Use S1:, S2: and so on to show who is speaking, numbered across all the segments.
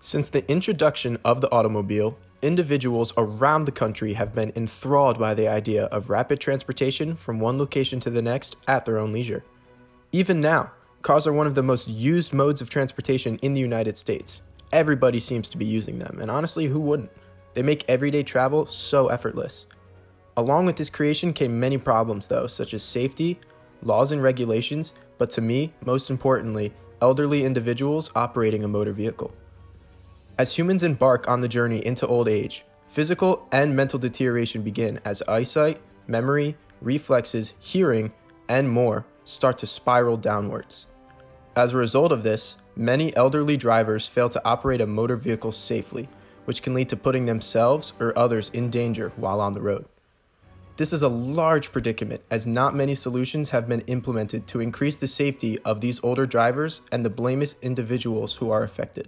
S1: Since the introduction of the automobile, individuals around the country have been enthralled by the idea of rapid transportation from one location to the next at their own leisure. Even now, cars are one of the most used modes of transportation in the United States. Everybody seems to be using them, and honestly, who wouldn't? They make everyday travel so effortless. Along with this creation came many problems though, such as safety, laws and regulations, but to me, most importantly, elderly individuals operating a motor vehicle. As humans embark on the journey into old age, physical and mental deterioration begin as eyesight, memory, reflexes, hearing, and more start to spiral downwards. As a result of this, many elderly drivers fail to operate a motor vehicle safely, which can lead to putting themselves or others in danger while on the road. This is a large predicament as not many solutions have been implemented to increase the safety of these older drivers and the blameless individuals who are affected.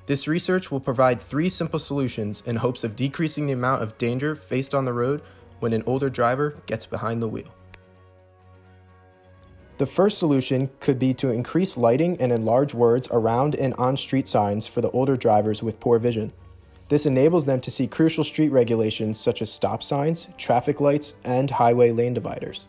S1: This research will provide 3 simple solutions in hopes of decreasing the amount of danger faced on the road when an older driver gets behind the wheel. The first solution could be to increase lighting and enlarge words around and on street signs for the older drivers with poor vision. This enables them to see crucial street regulations such as stop signs, traffic lights, and highway lane dividers.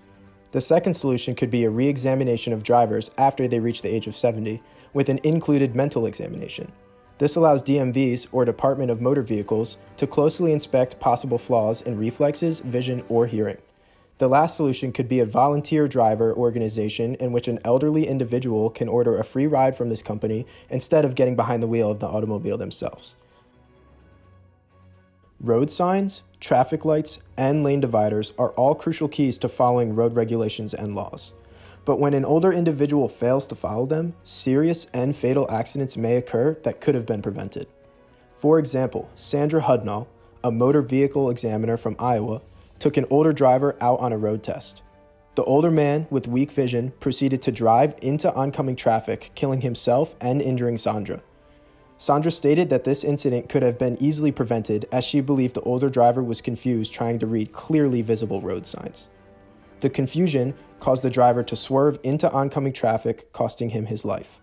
S1: The second solution could be a re-examination of drivers after they reach the age of 70, with an included mental examination. This allows DMVs, or Department of Motor Vehicles, to closely inspect possible flaws in reflexes, vision, or hearing. The last solution could be a volunteer driver organization in which an elderly individual can order a free ride from this company instead of getting behind the wheel of the automobile themselves. Road signs, traffic lights, and lane dividers are all crucial keys to following road regulations and laws. But when an older individual fails to follow them, serious and fatal accidents may occur that could have been prevented. For example, Sandra Hudnall, a motor vehicle examiner from Iowa, took an older driver out on a road test. The older man, with weak vision, proceeded to drive into oncoming traffic, killing himself and injuring Sandra. Sandra stated that this incident could have been easily prevented as she believed the older driver was confused trying to read clearly visible road signs. The confusion caused the driver to swerve into oncoming traffic, costing him his life.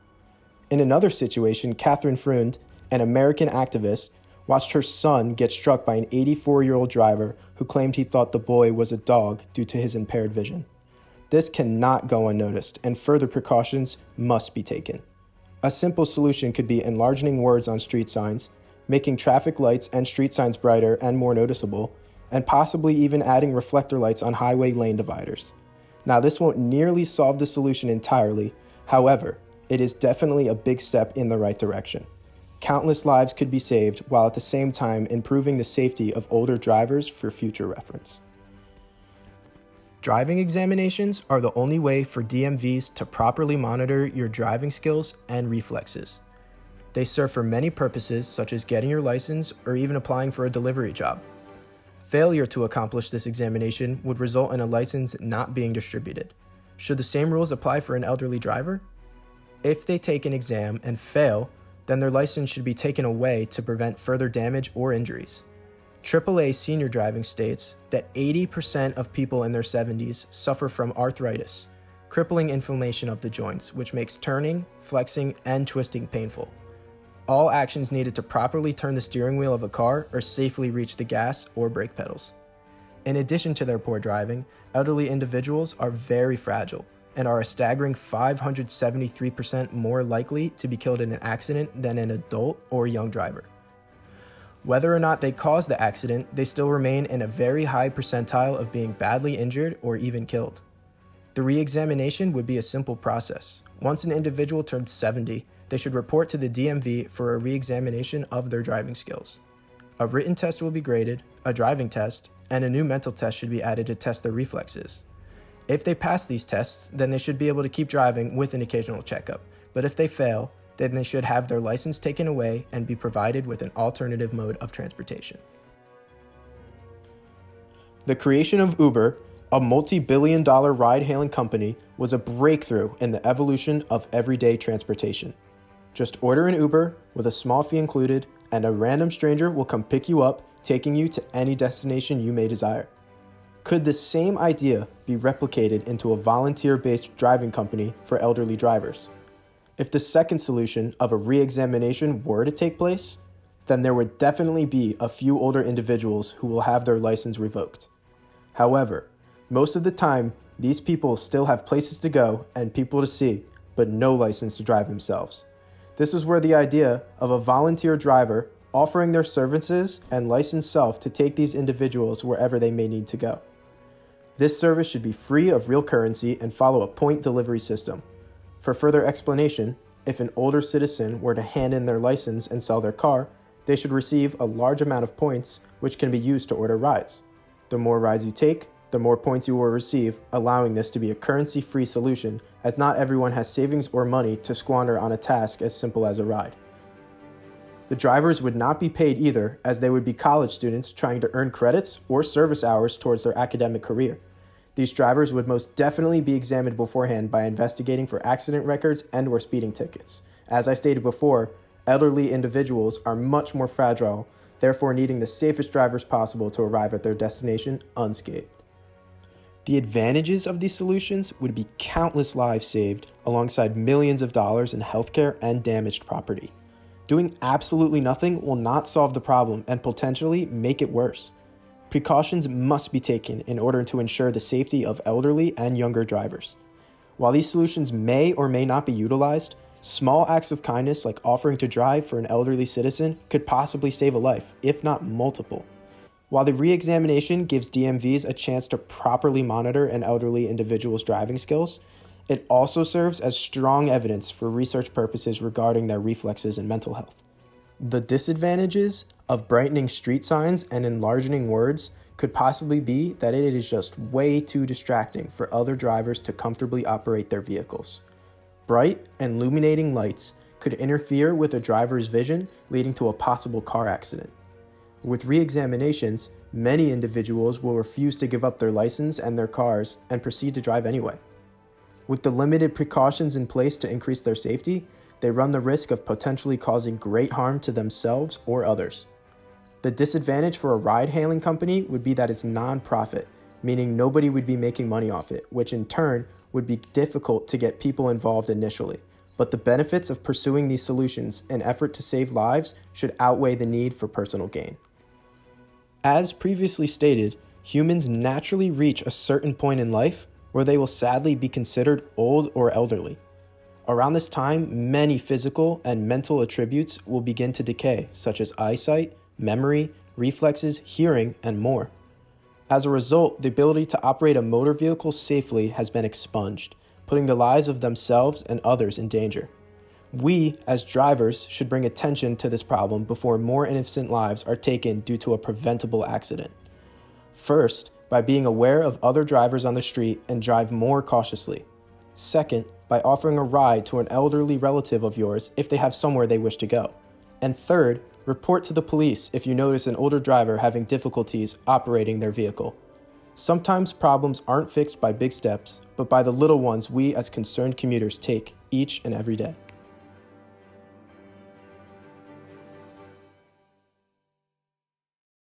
S1: In another situation, Catherine Freund, an American activist, watched her son get struck by an 84-year-old driver who claimed he thought the boy was a dog due to his impaired vision. This cannot go unnoticed, and further precautions must be taken. A simple solution could be enlarging words on street signs, making traffic lights and street signs brighter and more noticeable, and possibly even adding reflector lights on highway lane dividers. Now, this won't nearly solve the solution entirely. However, it is definitely a big step in the right direction. Countless lives could be saved while at the same time improving the safety of older drivers for future reference. Driving examinations are the only way for DMVs to properly monitor your driving skills and reflexes. They serve for many purposes, such as getting your license or even applying for a delivery job. Failure to accomplish this examination would result in a license not being distributed. Should the same rules apply for an elderly driver? If they take an exam and fail, then their license should be taken away to prevent further damage or injuries. AAA Senior Driving states that 80% of people in their 70s suffer from arthritis, crippling inflammation of the joints, which makes turning, flexing, and twisting painful. All actions needed to properly turn the steering wheel of a car or safely reach the gas or brake pedals. In addition to their poor driving, elderly individuals are very fragile and are a staggering 573% more likely to be killed in an accident than an adult or young driver. Whether or not they caused the accident, they still remain in a very high percentile of being badly injured or even killed. The re-examination would be a simple process. Once an individual turns 70, they should report to the DMV for a re-examination of their driving skills. A written test will be graded, a driving test, and a new mental test should be added to test their reflexes. If they pass these tests, then they should be able to keep driving with an occasional checkup. But if they fail, then they should have their license taken away and be provided with an alternative mode of transportation. The creation of Uber, a multi-billion-dollar ride-hailing company, was a breakthrough in the evolution of everyday transportation. Just order an Uber with a small fee included, and a random stranger will come pick you up, taking you to any destination you may desire. Could the same idea be replicated into a volunteer-based driving company for elderly drivers? If the second solution of a re-examination were to take place, then there would definitely be a few older individuals who will have their license revoked. However, most of the time, these people still have places to go and people to see, but no license to drive themselves. This is where the idea of a volunteer driver offering their services and licensed self to take these individuals wherever they may need to go. This service should be free of real currency and follow a point delivery system. For further explanation, if an older citizen were to hand in their license and sell their car, they should receive a large amount of points which can be used to order rides. The more rides you take, the more points you will receive, allowing this to be a currency-free solution, as not everyone has savings or money to squander on a task as simple as a ride. The drivers would not be paid either, as they would be college students trying to earn credits or service hours towards their academic career. These drivers would most definitely be examined beforehand by investigating for accident records and/or speeding tickets. As I stated before, elderly individuals are much more fragile, therefore needing the safest drivers possible to arrive at their destination unscathed. The advantages of these solutions would be countless lives saved alongside millions of dollars in healthcare and damaged property. Doing absolutely nothing will not solve the problem and potentially make it worse. Precautions must be taken in order to ensure the safety of elderly and younger drivers. While these solutions may or may not be utilized, small acts of kindness like offering to drive for an elderly citizen could possibly save a life, if not multiple. While the re-examination gives DMVs a chance to properly monitor an elderly individual's driving skills, it also serves as strong evidence for research purposes regarding their reflexes and mental health. The disadvantages of brightening street signs and enlarging words could possibly be that it is just way too distracting for other drivers to comfortably operate their vehicles. Bright and illuminating lights could interfere with a driver's vision, leading to a possible car accident. With re-examinations, many individuals will refuse to give up their license and their cars and proceed to drive anyway. With the limited precautions in place to increase their safety, they run the risk of potentially causing great harm to themselves or others. The disadvantage for a ride-hailing company would be that it's non-profit, meaning nobody would be making money off it, which in turn would be difficult to get people involved initially. But the benefits of pursuing these solutions in effort to save lives should outweigh the need for personal gain. As previously stated, humans naturally reach a certain point in life where they will sadly be considered old or elderly. Around this time, many physical and mental attributes will begin to decay, such as eyesight, memory, reflexes, hearing, and more. As a result, the ability to operate a motor vehicle safely has been expunged, putting the lives of themselves and others in danger. We, as drivers, should bring attention to this problem before more innocent lives are taken due to a preventable accident. First, by being aware of other drivers on the street and drive more cautiously. Second, by offering a ride to an elderly relative of yours if they have somewhere they wish to go. And third, report to the police if you notice an older driver having difficulties operating their vehicle. Sometimes problems aren't fixed by big steps, but by the little ones we as concerned commuters take each and every day.